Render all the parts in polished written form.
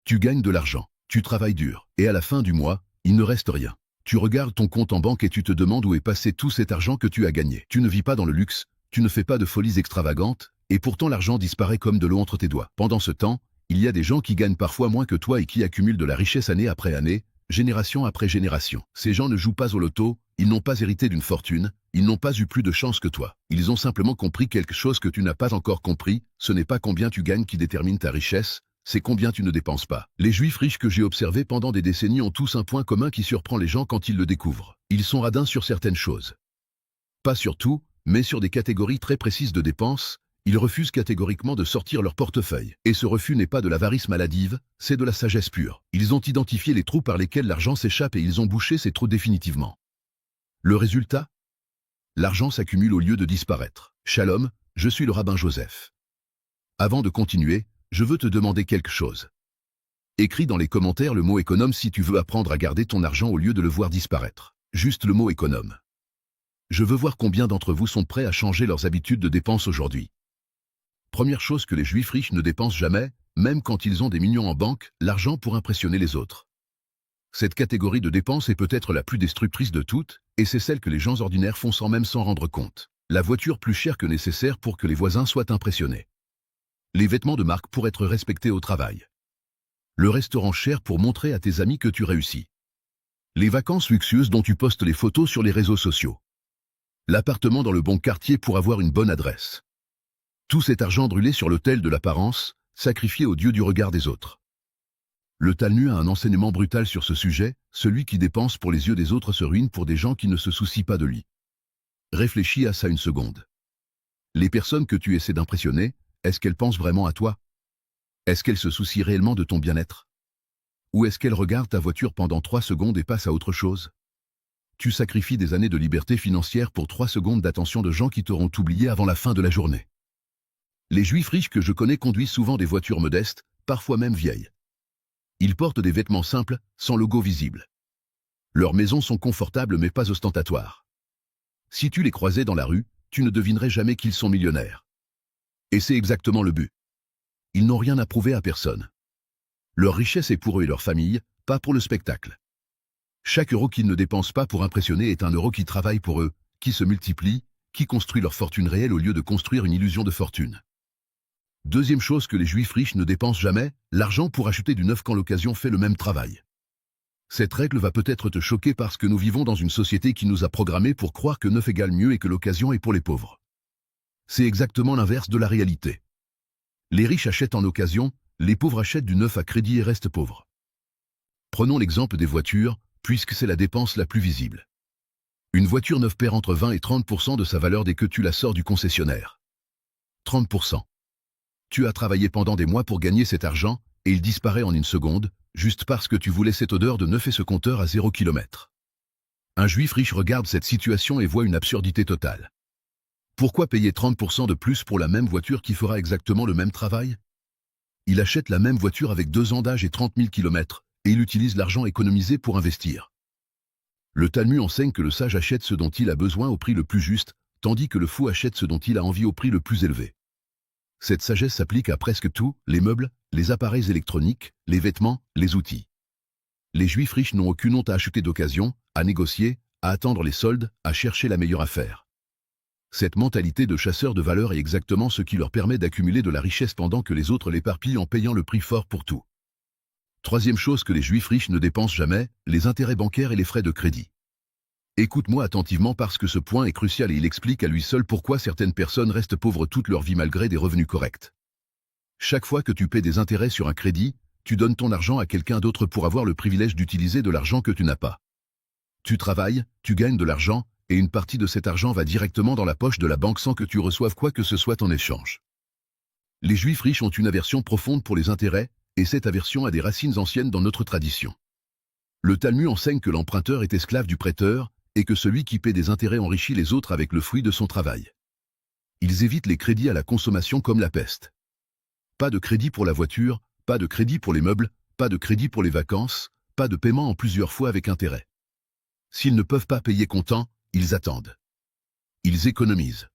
Tu gagnes de l'argent, tu travailles dur, et à la fin du mois, il ne reste rien. Tu regardes ton compte en banque et tu te demandes où est passé tout cet argent que tu as gagné. Tu ne vis pas dans le luxe, tu ne fais pas de folies extravagantes, et pourtant l'argent disparaît comme de l'eau entre tes doigts. Pendant ce temps, il y a des gens qui gagnent parfois moins que toi et qui accumulent de la richesse année après année, génération après génération. Ces gens ne jouent pas au loto, ils n'ont pas hérité d'une fortune, ils n'ont pas eu plus de chance que toi. Ils ont simplement compris quelque chose que tu n'as pas encore compris, ce n'est pas combien tu gagnes qui détermine ta richesse, c'est combien tu ne dépenses pas. Les juifs riches que j'ai observés pendant des décennies ont tous un point commun qui surprend les gens quand ils le découvrent. Ils sont radins sur certaines choses. Pas sur tout, mais sur des catégories très précises de dépenses, ils refusent catégoriquement de sortir leur portefeuille. Et ce refus n'est pas de l'avarice maladive, c'est de la sagesse pure. Ils ont identifié les trous par lesquels l'argent s'échappe et ils ont bouché ces trous définitivement. Le résultat? L'argent s'accumule au lieu de disparaître. Shalom, je suis le rabbin Joseph. Avant de continuer, je veux te demander quelque chose. Écris dans les commentaires le mot économe si tu veux apprendre à garder ton argent au lieu de le voir disparaître. Juste le mot économe. Je veux voir combien d'entre vous sont prêts à changer leurs habitudes de dépenses aujourd'hui. Première chose que les juifs riches ne dépensent jamais, même quand ils ont des millions en banque, l'argent pour impressionner les autres. Cette catégorie de dépenses est peut-être la plus destructrice de toutes, et c'est celle que les gens ordinaires font sans même s'en rendre compte. La voiture plus chère que nécessaire pour que les voisins soient impressionnés. Les vêtements de marque pour être respectés au travail. Le restaurant cher pour montrer à tes amis que tu réussis. Les vacances luxueuses dont tu postes les photos sur les réseaux sociaux. L'appartement dans le bon quartier pour avoir une bonne adresse. Tout cet argent brûlé sur l'autel de l'apparence, sacrifié au dieu du regard des autres. Le Talmud a un enseignement brutal sur ce sujet, celui qui dépense pour les yeux des autres se ruine pour des gens qui ne se soucient pas de lui. Réfléchis à ça une seconde. Les personnes que tu essaies d'impressionner, est-ce qu'elles pensent vraiment à toi? Est-ce qu'elles se soucient réellement de ton bien-être? Ou est-ce qu'elles regardent ta voiture pendant 3 secondes et passent à autre chose? Tu sacrifies des années de liberté financière pour 3 secondes d'attention de gens qui t'auront oublié avant la fin de la journée. Les juifs riches que je connais conduisent souvent des voitures modestes, parfois même vieilles. Ils portent des vêtements simples, sans logo visible. Leurs maisons sont confortables mais pas ostentatoires. Si tu les croisais dans la rue, tu ne devinerais jamais qu'ils sont millionnaires. Et c'est exactement le but. Ils n'ont rien à prouver à personne. Leur richesse est pour eux et leur famille, pas pour le spectacle. Chaque euro qu'ils ne dépensent pas pour impressionner est un euro qui travaille pour eux, qui se multiplie, qui construit leur fortune réelle au lieu de construire une illusion de fortune. Deuxième chose que les juifs riches ne dépensent jamais, l'argent pour acheter du neuf quand l'occasion fait le même travail. Cette règle va peut-être te choquer parce que nous vivons dans une société qui nous a programmés pour croire que neuf égale mieux et que l'occasion est pour les pauvres. C'est exactement l'inverse de la réalité. Les riches achètent en occasion, les pauvres achètent du neuf à crédit et restent pauvres. Prenons l'exemple des voitures, puisque c'est la dépense la plus visible. Une voiture neuve perd entre 20 et 30% de sa valeur dès que tu la sors du concessionnaire. 30%. Tu as travaillé pendant des mois pour gagner cet argent, et il disparaît en une seconde, juste parce que tu voulais cette odeur de neuf et ce compteur à 0 km. Un juif riche regarde cette situation et voit une absurdité totale. Pourquoi payer 30% de plus pour la même voiture qui fera exactement le même travail? Il achète la même voiture avec 2 ans d'âge et 30 000 km, et il utilise l'argent économisé pour investir. Le Talmud enseigne que le sage achète ce dont il a besoin au prix le plus juste, tandis que le fou achète ce dont il a envie au prix le plus élevé. Cette sagesse s'applique à presque tout, les meubles, les appareils électroniques, les vêtements, les outils. Les juifs riches n'ont aucune honte à acheter d'occasion, à négocier, à attendre les soldes, à chercher la meilleure affaire. Cette mentalité de chasseur de valeur est exactement ce qui leur permet d'accumuler de la richesse pendant que les autres l'éparpillent en payant le prix fort pour tout. Troisième chose que les juifs riches ne dépensent jamais, les intérêts bancaires et les frais de crédit. Écoute-moi attentivement parce que ce point est crucial et il explique à lui seul pourquoi certaines personnes restent pauvres toute leur vie malgré des revenus corrects. Chaque fois que tu paies des intérêts sur un crédit, tu donnes ton argent à quelqu'un d'autre pour avoir le privilège d'utiliser de l'argent que tu n'as pas. Tu travailles, tu gagnes de l'argent, et une partie de cet argent va directement dans la poche de la banque sans que tu reçoives quoi que ce soit en échange. Les juifs riches ont une aversion profonde pour les intérêts, et cette aversion a des racines anciennes dans notre tradition. Le Talmud enseigne que l'emprunteur est esclave du prêteur, et que celui qui paie des intérêts enrichit les autres avec le fruit de son travail. Ils évitent les crédits à la consommation comme la peste. Pas de crédit pour la voiture, pas de crédit pour les meubles, pas de crédit pour les vacances, pas de paiement en plusieurs fois avec intérêt. S'ils ne peuvent pas payer comptant, ils attendent. Ils économisent.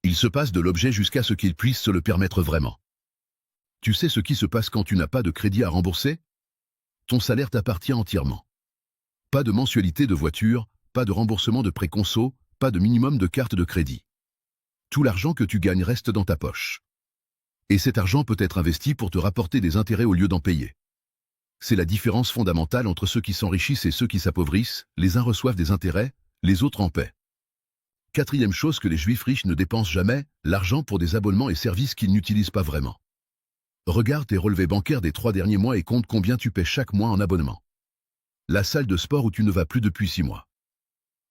Ils se passent de l'objet jusqu'à ce qu'ils puissent se le permettre vraiment. Tu sais ce qui se passe quand tu n'as pas de crédit à rembourser? Ton salaire t'appartient entièrement. Pas de mensualité de voiture, pas de remboursement de pré-conso, pas de minimum de carte de crédit. Tout l'argent que tu gagnes reste dans ta poche. Et cet argent peut être investi pour te rapporter des intérêts au lieu d'en payer. C'est la différence fondamentale entre ceux qui s'enrichissent et ceux qui s'appauvrissent, les uns reçoivent des intérêts, les autres en paient. Quatrième chose que les juifs riches ne dépensent jamais, l'argent pour des abonnements et services qu'ils n'utilisent pas vraiment. Regarde tes relevés bancaires des 3 derniers mois et compte combien tu paies chaque mois en abonnement. La salle de sport où tu ne vas plus depuis 6 mois.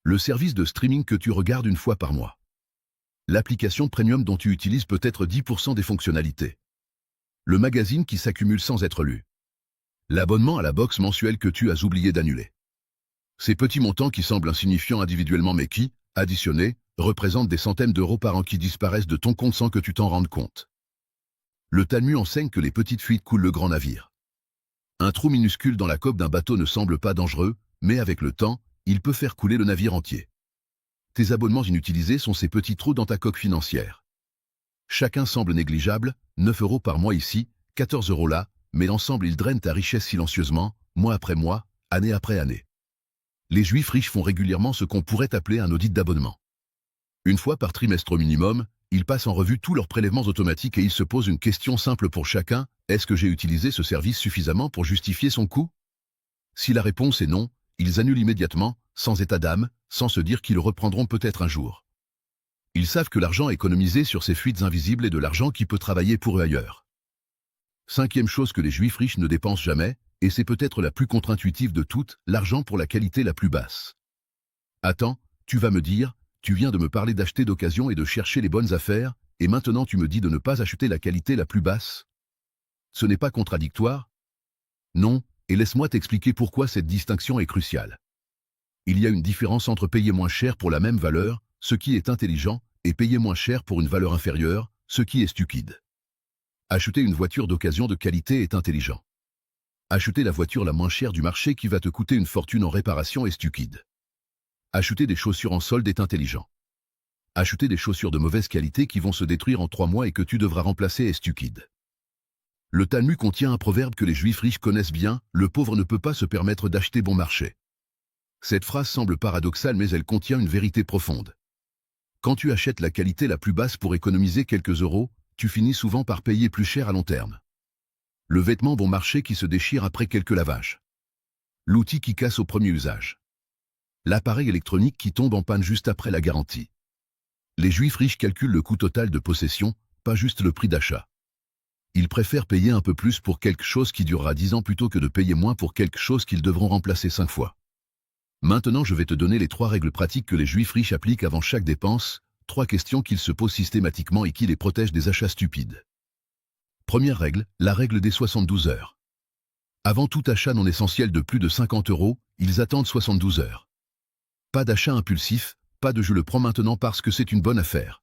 Le service de streaming que tu regardes une fois par mois. L'application premium dont tu utilises peut-être 10% des fonctionnalités. Le magazine qui s'accumule sans être lu. L'abonnement à la box mensuelle que tu as oublié d'annuler. Ces petits montants qui semblent insignifiants individuellement mais qui, additionnés, représentent des centaines d'euros par an qui disparaissent de ton compte sans que tu t'en rendes compte. Le Talmud enseigne que les petites fuites coulent le grand navire. Un trou minuscule dans la coque d'un bateau ne semble pas dangereux, mais avec le temps, il peut faire couler le navire entier. Tes abonnements inutilisés sont ces petits trous dans ta coque financière. Chacun semble négligeable, 9 euros par mois ici, 14 euros là, mais l'ensemble ils drainent ta richesse silencieusement, mois après mois, année après année. Les juifs riches font régulièrement ce qu'on pourrait appeler un audit d'abonnement. Une fois par trimestre au minimum, ils passent en revue tous leurs prélèvements automatiques et ils se posent une question simple pour chacun, est-ce que j'ai utilisé ce service suffisamment pour justifier son coût? Si la réponse est non, ils annulent immédiatement, sans état d'âme, sans se dire qu'ils le reprendront peut-être un jour. Ils savent que l'argent économisé sur ces fuites invisibles est de l'argent qui peut travailler pour eux ailleurs. Cinquième chose que les juifs riches ne dépensent jamais, et c'est peut-être la plus contre-intuitive de toutes, l'argent pour la qualité la plus basse. Attends, tu vas me dire, tu viens de me parler d'acheter d'occasion et de chercher les bonnes affaires, et maintenant tu me dis de ne pas acheter la qualité la plus basse? Ce n'est pas contradictoire? Non, et laisse-moi t'expliquer pourquoi cette distinction est cruciale. Il y a une différence entre payer moins cher pour la même valeur, ce qui est intelligent, et payer moins cher pour une valeur inférieure, ce qui est stupide. Acheter une voiture d'occasion de qualité est intelligent. Acheter la voiture la moins chère du marché qui va te coûter une fortune en réparation est stupide. Acheter des chaussures en solde est intelligent. Acheter des chaussures de mauvaise qualité qui vont se détruire en 3 mois et que tu devras remplacer est stupide. Le Talmud contient un proverbe que les juifs riches connaissent bien, le pauvre ne peut pas se permettre d'acheter bon marché. Cette phrase semble paradoxale mais elle contient une vérité profonde. Quand tu achètes la qualité la plus basse pour économiser quelques euros, tu finis souvent par payer plus cher à long terme. Le vêtement bon marché qui se déchire après quelques lavages. L'outil qui casse au premier usage. L'appareil électronique qui tombe en panne juste après la garantie. Les juifs riches calculent le coût total de possession, pas juste le prix d'achat. Ils préfèrent payer un peu plus pour quelque chose qui durera 10 ans plutôt que de payer moins pour quelque chose qu'ils devront remplacer 5 fois. Maintenant je vais te donner les 3 règles pratiques que les juifs riches appliquent avant chaque dépense, 3 questions qu'ils se posent systématiquement et qui les protègent des achats stupides. Première règle, la règle des 72 heures. Avant tout achat non essentiel de plus de 50 euros, ils attendent 72 heures. Pas d'achat impulsif, pas de je le prends maintenant parce que c'est une bonne affaire.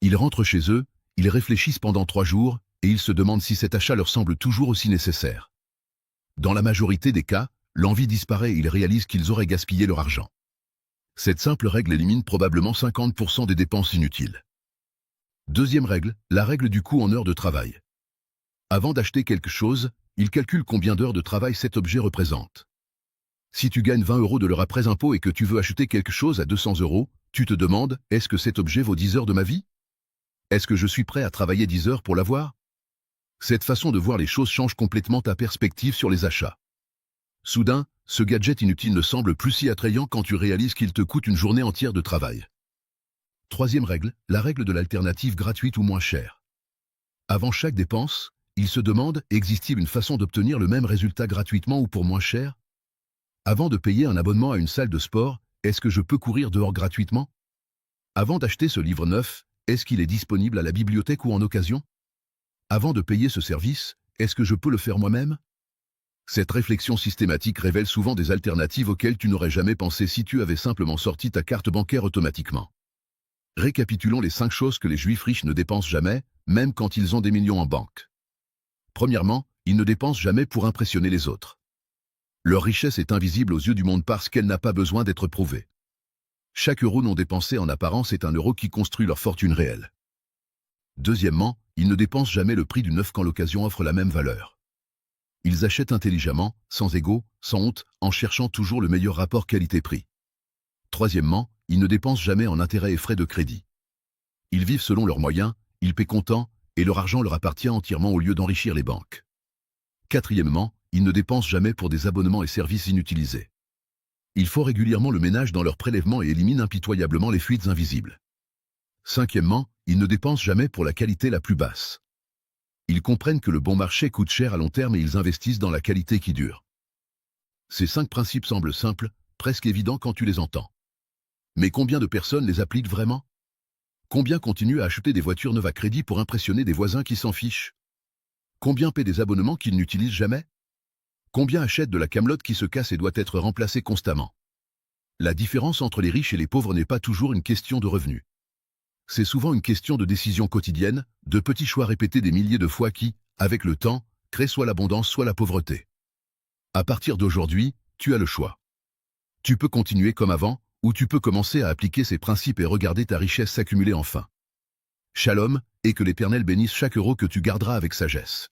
Ils rentrent chez eux, ils réfléchissent pendant 3 jours, et ils se demandent si cet achat leur semble toujours aussi nécessaire. Dans la majorité des cas, l'envie disparaît et ils réalisent qu'ils auraient gaspillé leur argent. Cette simple règle élimine probablement 50% des dépenses inutiles. Deuxième règle, la règle du coût en heures de travail. Avant d'acheter quelque chose, ils calculent combien d'heures de travail cet objet représente. Si tu gagnes 20 euros de l'heure après impôt et que tu veux acheter quelque chose à 200 euros, tu te demandes, est-ce que cet objet vaut 10 heures de ma vie? Est-ce que je suis prêt à travailler 10 heures pour l'avoir? Cette façon de voir les choses change complètement ta perspective sur les achats. Soudain, ce gadget inutile ne semble plus si attrayant quand tu réalises qu'il te coûte une journée entière de travail. Troisième règle, la règle de l'alternative gratuite ou moins chère. Avant chaque dépense, ils se demandent, existe-t-il une façon d'obtenir le même résultat gratuitement ou pour moins cher? Avant de payer un abonnement à une salle de sport, est-ce que je peux courir dehors gratuitement? Avant d'acheter ce livre neuf, est-ce qu'il est disponible à la bibliothèque ou en occasion? Avant de payer ce service, est-ce que je peux le faire moi-même? Cette réflexion systématique révèle souvent des alternatives auxquelles tu n'aurais jamais pensé si tu avais simplement sorti ta carte bancaire automatiquement. Récapitulons les 5 choses que les juifs riches ne dépensent jamais, même quand ils ont des millions en banque. Premièrement, ils ne dépensent jamais pour impressionner les autres. Leur richesse est invisible aux yeux du monde parce qu'elle n'a pas besoin d'être prouvée. Chaque euro non dépensé en apparence est un euro qui construit leur fortune réelle. Deuxièmement, ils ne dépensent jamais le prix du neuf quand l'occasion offre la même valeur. Ils achètent intelligemment, sans ego, sans honte, en cherchant toujours le meilleur rapport qualité-prix. Troisièmement, ils ne dépensent jamais en intérêts et frais de crédit. Ils vivent selon leurs moyens, ils paient comptant, et leur argent leur appartient entièrement au lieu d'enrichir les banques. Quatrièmement, ils ne dépensent jamais pour des abonnements et services inutilisés. Ils font régulièrement le ménage dans leurs prélèvements et éliminent impitoyablement les fuites invisibles. Cinquièmement, ils ne dépensent jamais pour la qualité la plus basse. Ils comprennent que le bon marché coûte cher à long terme et ils investissent dans la qualité qui dure. Ces 5 principes semblent simples, presque évidents quand tu les entends. Mais combien de personnes les appliquent vraiment? Combien continuent à acheter des voitures neuves à crédit pour impressionner des voisins qui s'en fichent? Combien paient des abonnements qu'ils n'utilisent jamais? Combien achètent de la camelote qui se casse et doit être remplacée constamment? La différence entre les riches et les pauvres n'est pas toujours une question de revenus. C'est souvent une question de décision quotidienne, de petits choix répétés des milliers de fois qui, avec le temps, créent soit l'abondance soit la pauvreté. À partir d'aujourd'hui, tu as le choix. Tu peux continuer comme avant, ou tu peux commencer à appliquer ces principes et regarder ta richesse s'accumuler enfin. Shalom, et que l'Éternel bénisse chaque euro que tu garderas avec sagesse.